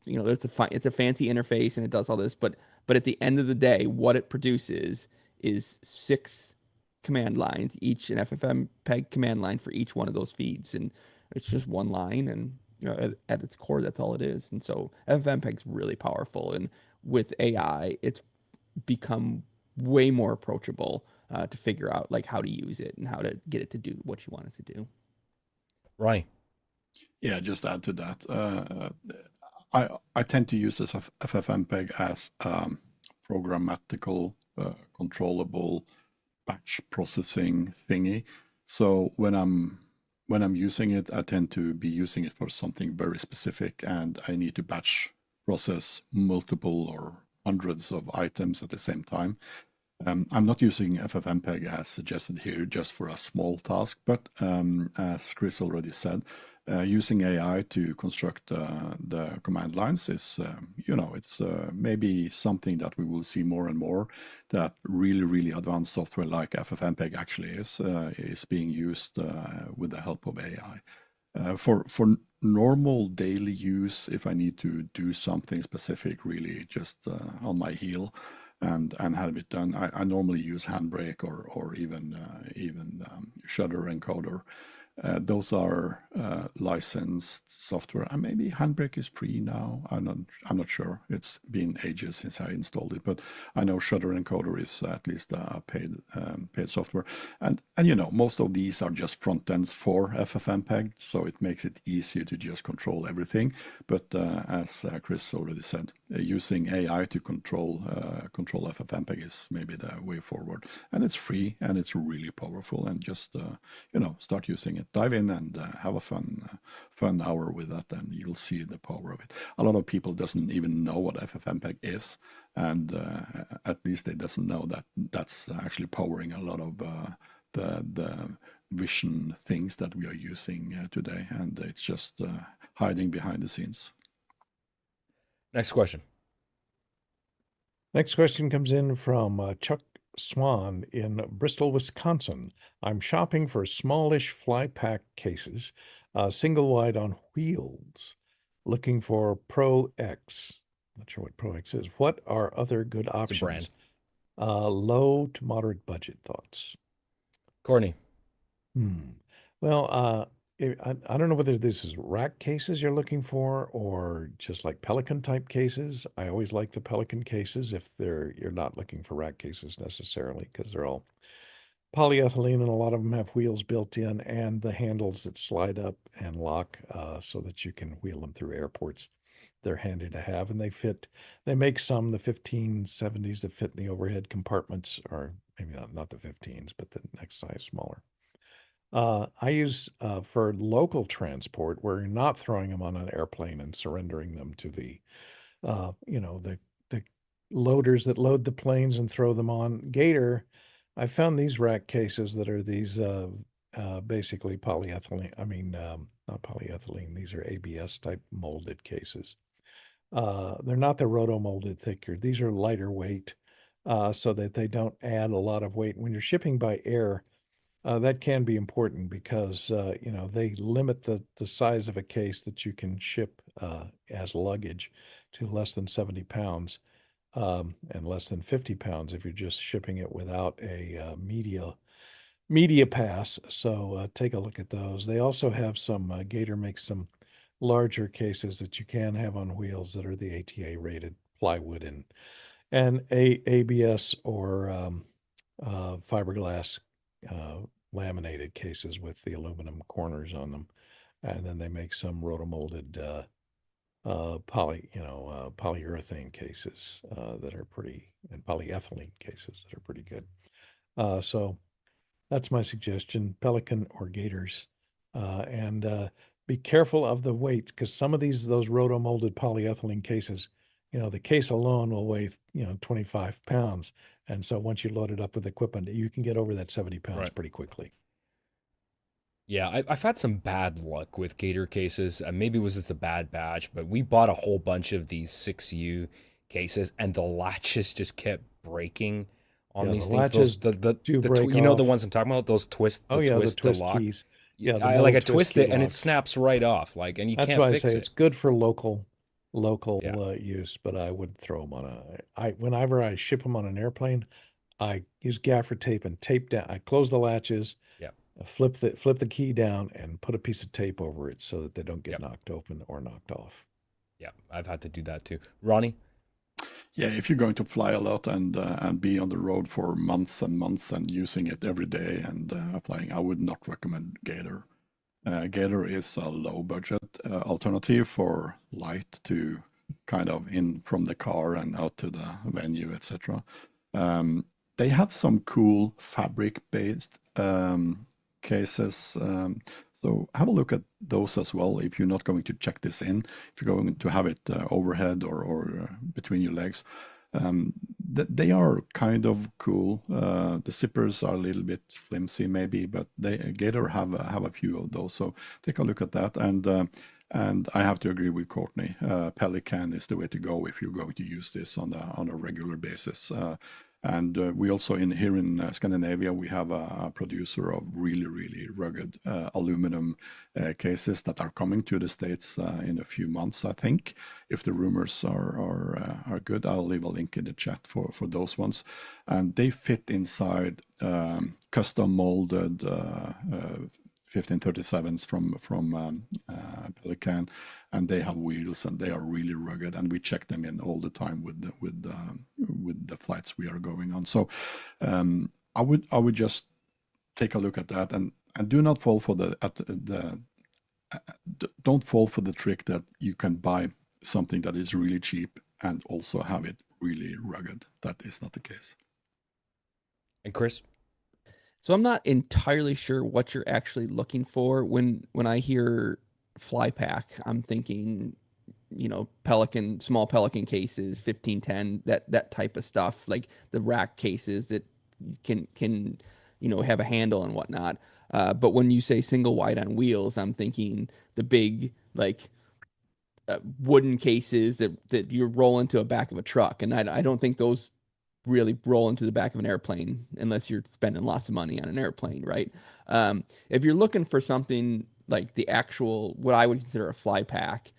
it's a fancy interface and it does all this, but at the end of the day, what it produces is 6 command lines, each an FFmpeg command line for each one of those feeds, and it's just one line, and at its core, that's all it is. And so FFmpeg's really powerful, and with AI, it's become way more approachable to figure out like how to use it and how to get it to do what you want it to do. Right. Yeah, just add to that. I tend to use this FFmpeg as programmatical, controllable batch processing thingy. So when I'm using it, I tend to be using it for something very specific, and I need to batch process multiple or hundreds of items at the same time. I'm not using FFmpeg as suggested here just for a small task, but as Chris already said, using AI to construct the command lines is, it's maybe something that we will see more and more, that really, really advanced software like FFmpeg actually is being used with the help of AI. For normal daily use, if I need to do something specific, really just on my heel and have it done, I normally use Handbrake or even Shutter encoder. Those are licensed software, and maybe Handbrake is free now. I'm not sure. It's been ages since I installed it, but I know Shutter encoder is at least a paid software. And most of these are just front ends for FFmpeg, so it makes it easier to just control everything. But as Chris already said, using AI to control FFmpeg is maybe the way forward, and it's free and it's really powerful. And just start using it. Dive in and have a fun hour with that, and you'll see the power of it. A lot of people doesn't even know what FFmpeg is, and at least they doesn't know that that's actually powering a lot of the vision things that we are using today, and it's just hiding behind the scenes. Next question. Next question comes in from Chuck Swan in Bristol, Wisconsin. I'm shopping for smallish flypack cases, single wide on wheels, looking for Pro X. Not sure what Pro X is. What are other good options? It's a brand. Low to moderate budget thoughts. Courtney. Well, I don't know whether this is rack cases you're looking for or just like Pelican type cases. I always like the Pelican cases if you're not looking for rack cases necessarily, because they're all polyethylene and a lot of them have wheels built in and the handles that slide up and lock so that you can wheel them through airports. They're handy to have, and they make some, the 1570s that fit in the overhead compartments, or maybe not the 15s, but the next size smaller. I use for local transport where you're not throwing them on an airplane and surrendering them to the loaders that load the planes and throw them on Gator. I found these rack cases that are these basically polyethylene. I mean, not polyethylene. These are ABS type molded cases. They're not the roto molded thicker. These are lighter weight so that they don't add a lot of weight. When you're shipping by air, that can be important because, they limit the size of a case that you can ship as luggage to less than 70 pounds and less than 50 pounds if you're just shipping it without a media pass. So take a look at those. They also have some, Gator makes some larger cases that you can have on wheels that are the ATA rated plywood and ABS or fiberglass laminated cases with the aluminum corners on them. And then they make some rotomolded polyurethane cases that are pretty, and polyethylene cases that are pretty good. So that's my suggestion, Pelican or Gators. And be careful of the weight, because some of those rotomolded polyethylene cases, the case alone will weigh, 25 pounds. And so once you load it up with equipment, you can get over that 70 pounds pretty quickly. Yeah, I've had some bad luck with Gator cases. Maybe it was just a bad batch, but we bought a whole bunch of these 6U cases, and the latches just kept breaking on these things. Those the the ones I'm talking about, those twist, the twist lock. keys. Yeah, the I like metal I twist key it and it locks. snaps right off, like, and you That's can't why I fix say it. it's good for local Yeah. use, but I wouldn't throw them on whenever I ship them on an airplane, I use gaffer tape and tape down. I close the latches, Yep. flip the key down, and put a piece of tape over it so that they don't get Yep. knocked open or knocked off. Yeah. I've had to do that too. Ronnie? Yeah, if you're going to fly a lot and be on the road for months and months and using it every day and flying, I would not recommend Gator. Gator is a low budget alternative for light to kind of in from the car and out to the venue, etc. They have some cool fabric-based cases. So have a look at those as well if you're not going to check this in, if you're going to have it overhead or between your legs. They are kind of cool. The zippers are a little bit flimsy maybe, but Gator have a few of those. So take a look at that. And I have to agree with Courtney. Pelican is the way to go if you're going to use this on a regular basis. And we also here in Scandinavia, we have a producer of really, really rugged aluminum cases that are coming to the States in a few months, I think. If the rumors are good, I'll leave a link in the chat for those ones. And they fit inside custom molded 1537s from Pelican, and they have wheels and they are really rugged, and we check them in all the time with the flights we are going on. So I would just take a look at that and do not fall for don't fall for the trick that you can buy something that is really cheap and also have it really rugged. That is not the case. And Chris? So I'm not entirely sure what you're actually looking for. When I hear flypack, I'm thinking, small Pelican cases, 1510, that type of stuff, like the rack cases that can have a handle and whatnot. But when you say single wide on wheels, I'm thinking the big wooden cases that you roll into a back of a truck, and I don't think those really roll into the back of an airplane unless you're spending lots of money on an airplane, right? If you're looking for something like the actual, what I would consider a fly pack,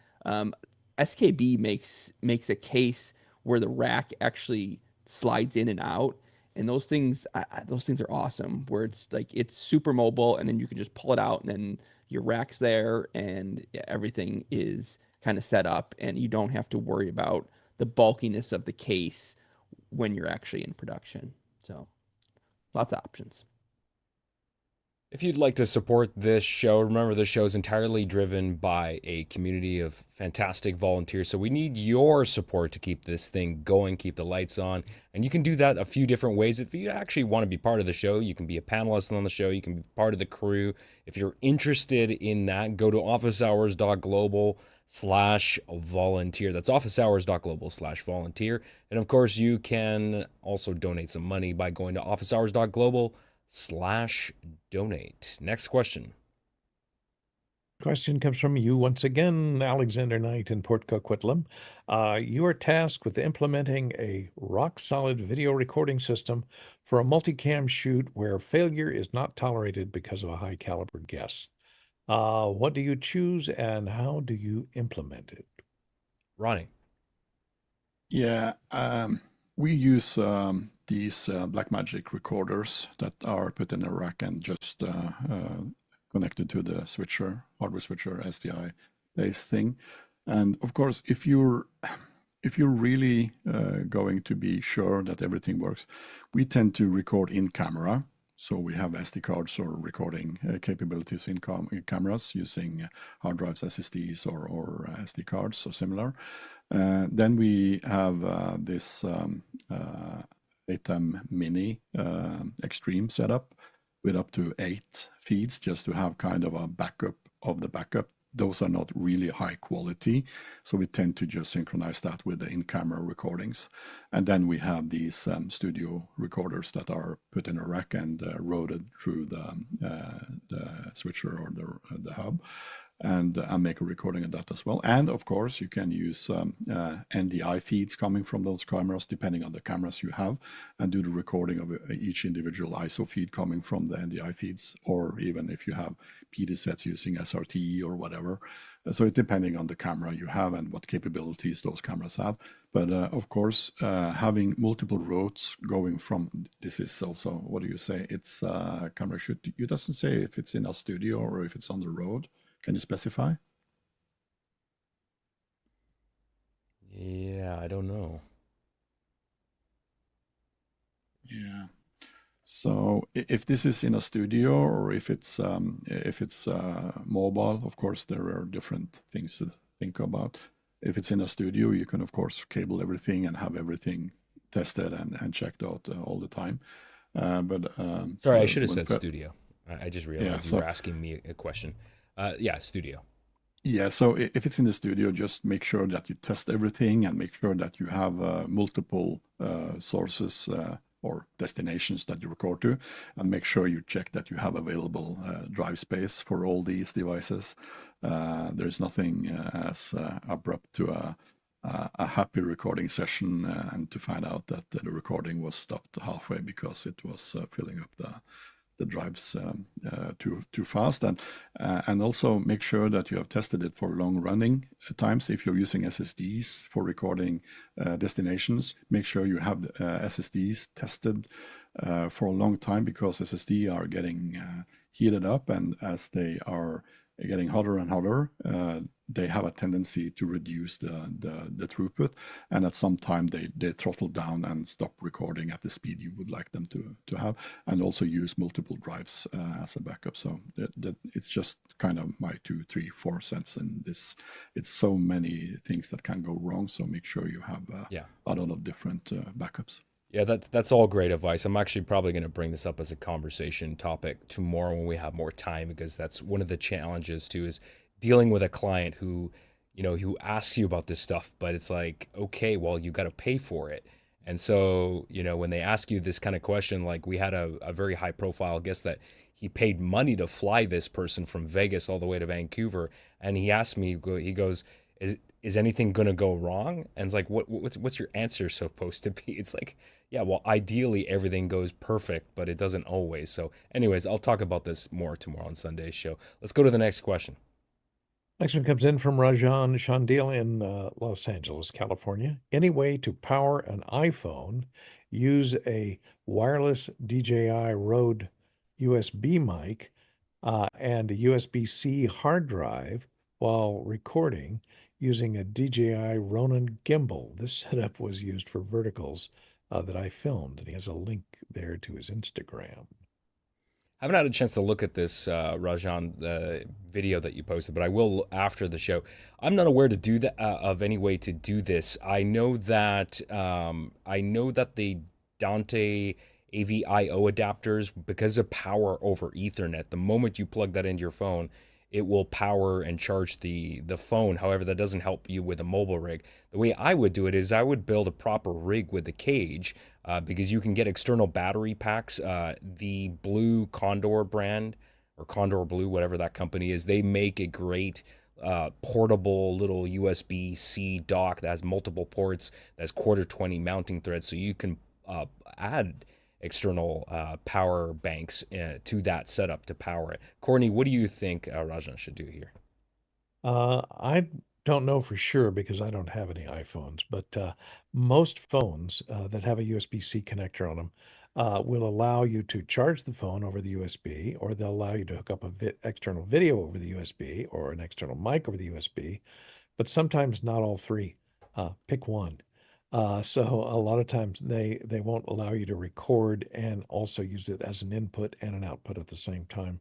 SKB makes a case where the rack actually slides in and out, and those things are awesome. Where it's super mobile, and then you can just pull it out, and then your rack's there, and everything is kind of set up, and you don't have to worry about the bulkiness of the case when you're actually in production. So lots of options. If you'd like to support this show, remember this show is entirely driven by a community of fantastic volunteers. So we need your support to keep this thing going, keep the lights on. And you can do that a few different ways. If you actually want to be part of the show, you can be a panelist on the show. You can be part of the crew. If you're interested in that, go to officehours.global/volunteer. That's officehours.global/volunteer. And of course, you can also donate some money by going to officehours.global/donate. Next question. Question comes from you once again, Alexander Knight in Port Coquitlam. You are tasked with implementing a rock-solid video recording system for a multicam shoot where failure is not tolerated because of a high-caliber guest. What do you choose and how do you implement it? Ronnie. Yeah, we use these Blackmagic recorders that are put in a rack and just connected to the switcher, hardware switcher, SDI-based thing. And of course, if you're really going to be sure that everything works, we tend to record in camera. So we have SD cards or recording capabilities in cameras using hard drives, SSDs, or SD cards or similar. Then we have this ATEM Mini Extreme setup with up to 8 feeds just to have kind of a backup of the backup. Those are not really high quality, so we tend to just synchronize that with the in-camera recordings. And then we have these studio recorders that are put in a rack and routed through the switcher or the hub. and make a recording of that as well. And of course, you can use NDI feeds coming from those cameras, depending on the cameras you have, and do the recording of each individual ISO feed coming from the NDI feeds, or even if you have PD sets using SRT or whatever. So it depending on the camera you have and what capabilities those cameras have. But of course, having multiple routes going from, this is also, what do you say? It's camera shoot. You doesn't say if it's in a studio or if it's on the road. Can you specify? Yeah, I don't know. Yeah. So if this is in a studio or if it's mobile, of course there are different things to think about. If it's in a studio, you can of course cable everything and have everything tested and checked out all the time. Sorry, I should have said studio. I just realized Yeah, you so were asking me a question. Yeah, studio. yeah, so if it's in the studio, just make sure that you test everything and make sure that you have multiple sources or destinations that you record to, and make sure you check that you have available drive space for all these devices. There's nothing as abrupt to a happy recording session and to find out that the recording was stopped halfway because it was filling up the drives too fast, and also make sure that you have tested it for long running times. If you're using SSDs for recording destinations, make sure you have the SSDs tested for a long time, because SSD are getting heated up, and as they are getting hotter and hotter, they have a tendency to reduce the throughput, and at some time they throttle down and stop recording at the speed you would like them to have, and also use multiple drives as a backup. So it's just kind of my 2, 3, 4 cents in this. It's so many things that can go wrong, so make sure you have a lot of different backups. Yeah, that's all great advice. I'm actually probably going to bring this up as a conversation topic tomorrow when we have more time, because that's one of the challenges too, is dealing with a client who, who asks you about this stuff, but it's like, okay, well, you got to pay for it. And so, when they ask you this kind of question, like we had a very high profile guest that he paid money to fly this person from Vegas all the way to Vancouver. And he asked me, he goes, is anything going to go wrong? And it's like, what's your answer supposed to be? It's like, yeah, well, ideally everything goes perfect, but it doesn't always. So anyways, I'll talk about this more tomorrow on Sunday's show. Let's go to the next question. Next one comes in from Rajan Chandil in Los Angeles, California. Any way to power an iPhone, use a wireless DJI Rode USB mic and a USB-C hard drive while recording using a DJI Ronin gimbal. This setup was used for verticals that I filmed, and he has a link there to his Instagram. I haven't had a chance to look at this, Rajan, the video that you posted, but I will after the show. I'm not aware to do that of any way to do this. I know that the Dante AVIO adapters, because of power over Ethernet, the moment you plug that into your phone, it will power and charge the phone. However, that doesn't help you with a mobile rig. The way I would do it is I would build a proper rig with the cage, because you can get external battery packs. The Blue Condor brand, or Condor Blue, whatever that company is, they make a great portable little USB-C dock that has multiple ports, that's 1/4-20 mounting threads, so you can add external power banks to that setup to power it. Courtney, what do you think Rajan should do here? I don't know for sure because I don't have any iPhones, but most phones that have a USB-C connector on them will allow you to charge the phone over the USB, or they'll allow you to hook up a external video over the USB or an external mic over the USB, but sometimes not all three. Pick one. So a lot of times they won't allow you to record and also use it as an input and an output at the same time.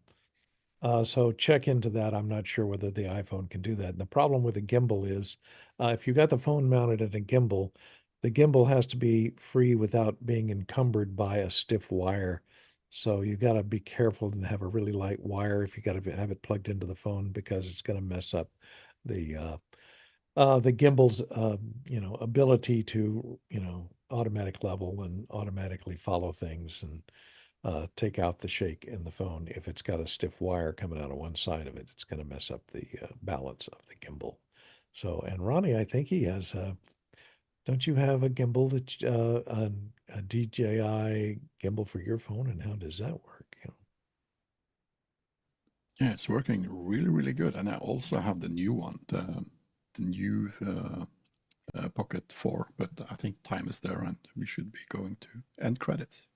So check into that. I'm not sure whether the iPhone can do that. And the problem with a gimbal is if you got the phone mounted at a gimbal, the gimbal has to be free without being encumbered by a stiff wire. So you got to be careful and have a really light wire if you got to have it plugged into the phone, because it's going to mess up the gimbal's ability to automatic level and automatically follow things. And take out the shake in the phone. If it's got a stiff wire coming out of one side of it, it's going to mess up the balance of the gimbal. So, and Ronnie, I think he has don't you have a gimbal that a DJI gimbal for your phone? And how does that work? You know? Yeah, it's working really, really good. And I also have the new one, the new Pocket 4, but I think time is there and we should be going to end credits.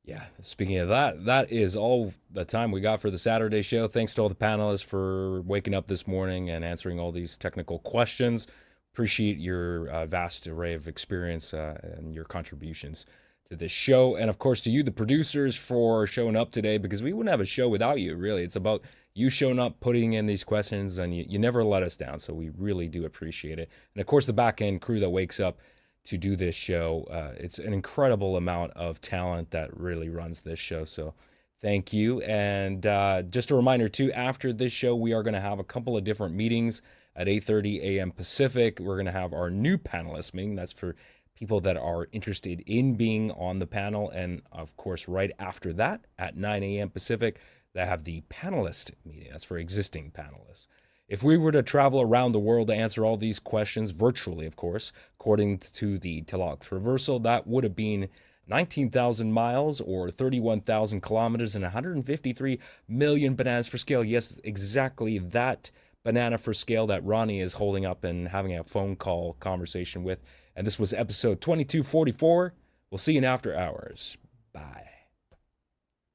Yeah, speaking of that, that is all the time we got for the Saturday show. Thanks to all the panelists for waking up this morning and answering all these technical questions. Appreciate your vast array of experience and your contributions to this show. And of course, to you, the producers, for showing up today, because we wouldn't have a show without you, really. It's about you showing up, putting in these questions, and you never let us down. So we really do appreciate it. And of course, the back end crew that wakes up to do this show. It's an incredible amount of talent that really runs this show. So thank you. And just a reminder too, after this show, we are going to have a couple of different meetings at 8:30 a.m. Pacific. We're going to have our new panelist meeting. That's for people that are interested in being on the panel. And of course, right after that at 9 a.m. Pacific, they have the panelist meeting. That's for existing panelists. If we were to travel around the world to answer all these questions, virtually, of course, according to the Telok Traversal, that would have been 19,000 miles or 31,000 kilometers and 153 million bananas for scale. Yes, exactly that banana for scale that Ronnie is holding up and having a phone call conversation with. And this was episode 2244. We'll see you in after hours. Bye.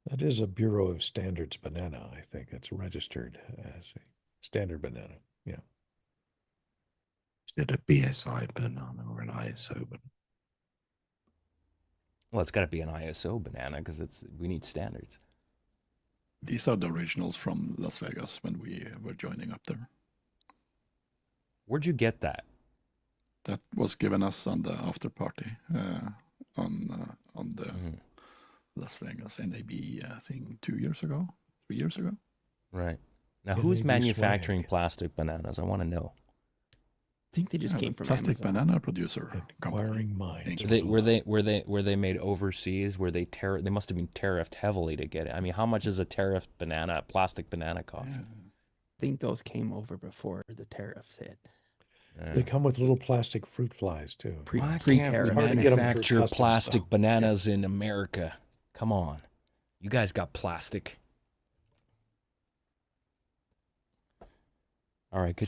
That is a Bureau of Standards banana, I think. It's registered as a standard banana. Yeah. Is it a BSI banana or an ISO banana? Well, it's got to be an ISO banana because we need standards. These are the originals from Las Vegas when we were joining up there. Where'd you get that? That was given us on the after party on the Las Vegas NAB thing 2 years ago, 3 years ago. Right. Now, Yeah, who's maybe manufacturing swag. plastic bananas? I want to know. I think they just came from plastic Amazon. banana producer. Acquiring minds. Were they made overseas? Were they They must have been tariffed heavily to get it. I mean, how much does a tariffed banana, plastic banana cost? Yeah. I think those came over before the tariffs hit. They come with little plastic fruit flies too. Why can't we Pre-tariff. Hard to get 'em through manufacture customs, plastic though. bananas in America? Come on. You guys got plastic. All right, good